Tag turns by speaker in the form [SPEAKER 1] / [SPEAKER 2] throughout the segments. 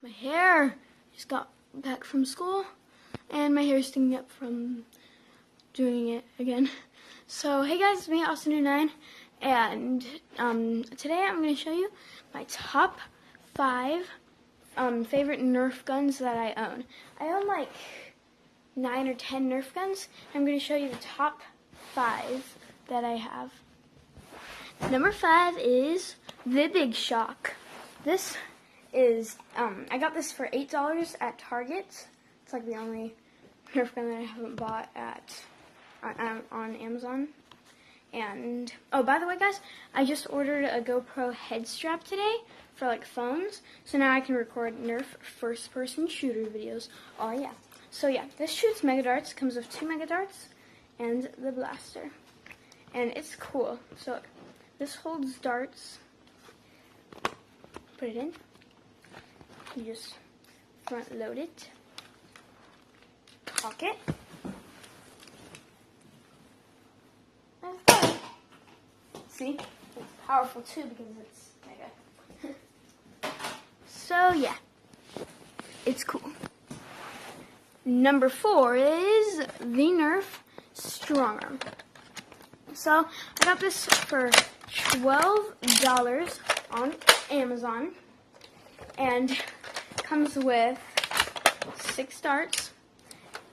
[SPEAKER 1] My hair just got back from school, and my hair is sticking up from doing it again. So, hey guys, it's me, Austin29, and today I'm going to show you my top 5 favorite Nerf guns that I own. I own like 9 or 10 Nerf guns. I'm going to show you the top 5 that I have. Number 5 is the Big Shock. This is, I got this for $8 at Target. It's like the only Nerf gun that I haven't bought on Amazon. And, oh, by the way, guys, I just ordered a GoPro head strap today for, like, phones. So now I can record Nerf first-person shooter videos. Oh, yeah. So, yeah, this shoots Mega Darts. Comes with 2 Mega Darts and the blaster. And it's cool. So, look, this holds darts. Put it in. You just front load it. Cock it. See, it's powerful too because it's mega. So yeah, it's cool. Number 4 is the Nerf Strong Arm. So I got this for $12 on Amazon, and comes with 6 darts,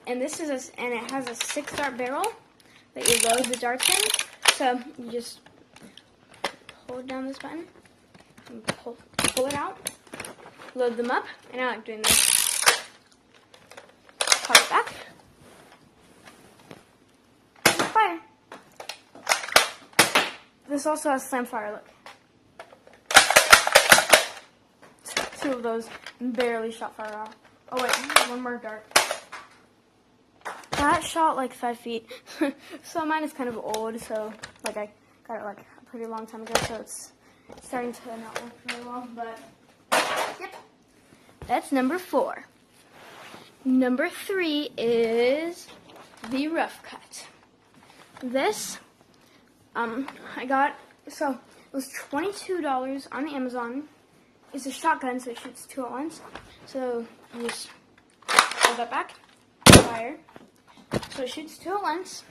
[SPEAKER 1] and this is and it has a 6-dart barrel that you load the darts in. So you just hold down this button and pull it out, load them up, and I like doing this. Pop it back, fire. This also has slam fire. Look, 2 of those barely shot fire off. Oh wait, 1 more dart. That shot like 5 feet. So mine is kind of old, so like I got it like a pretty long time ago, so it's starting to not work very well, but yep. That's number 4. Number 3 is the Rough Cut. This I got, so it was $22 on Amazon. It's a shotgun, so it shoots 2 at once. So you just hold that back, fire. So it shoots 2 at once.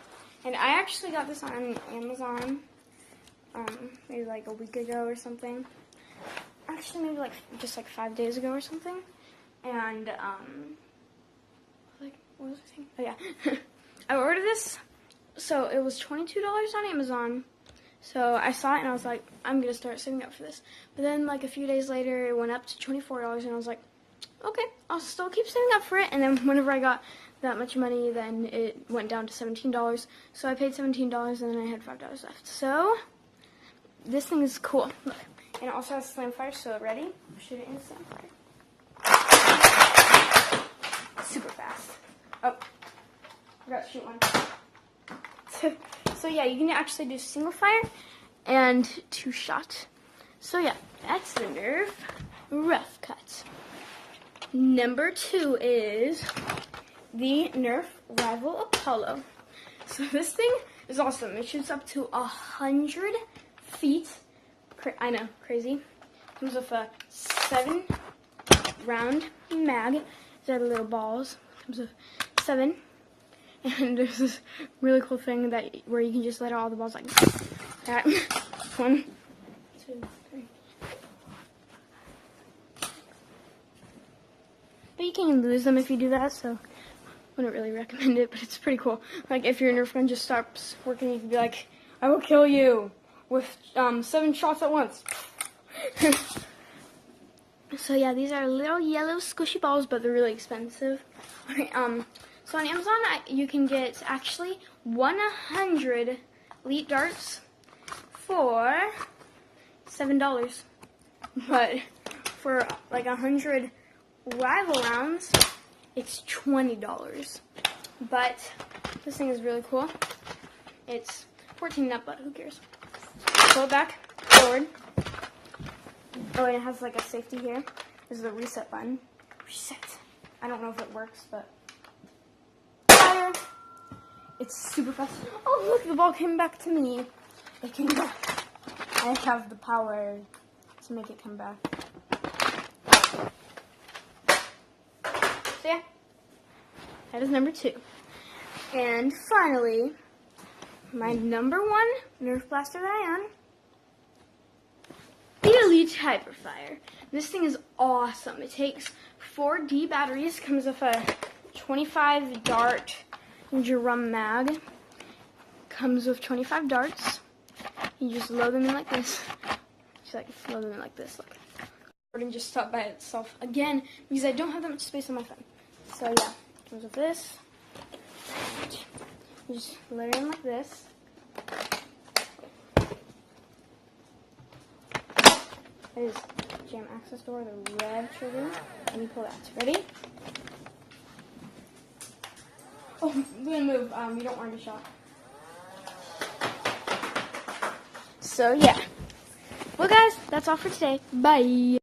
[SPEAKER 1] And I actually got this on Amazon maybe like a week ago or something. Actually, maybe like just like 5 days ago or something. And like, what was I saying? Oh yeah, I ordered this. So it was $22 on Amazon. So I saw it and I was like, I'm going to start saving up for this. But then like a few days later, it went up to $24 and I was like, okay, I'll still keep saving up for it. And then whenever I got that much money, then it went down to $17. So I paid $17 and then I had $5 left. So this thing is cool. Look, and it also has slam fire, so ready? Shoot it in slam fire. Super fast. Oh, forgot to shoot one. So yeah, you can actually do single fire and 2 shot. So yeah, that's the Nerf Rough Cut. Number 2 is the Nerf Rival Apollo. So this thing is awesome. It shoots up to 100 feet. I know, crazy. Comes with a 7-round mag. These are the little balls. Comes with 7. And there's this really cool thing where you can just let out all the balls like that. 1, 2, 3. But you can lose them if you do that, so I wouldn't really recommend it, but it's pretty cool. Like, if your Nerf gun just stops working, you can be like, I will kill you with 7 shots at once. So yeah, these are little yellow squishy balls, but they're really expensive. So on Amazon, you can get actually 100 elite darts for $7. But for like 100 rival rounds, it's $20. But this thing is really cool. It's 14 nut, but who cares? Pull it back, forward. Oh, and it has like a safety here. This is the reset button. Reset. I don't know if it works, but fire. It's super fast. Oh, look, the ball came back to me. It came back. I have the power to make it come back. That is number 2. And finally, my number 1 Nerf blaster that I own, the Elite Hyperfire. This thing is awesome. It takes 4D batteries, comes with a 25 dart drum mag, comes with 25 darts. You just load them in like this. Just like load them in like this. Look. Recording just stopped by itself again because I don't have that much space on my phone. So yeah, comes with this. You just load it in like this. That is jam access door, the red trigger. Let me pull that. Ready? Oh, I'm gonna move. You don't want to shot. So yeah. Well, guys, that's all for today. Bye.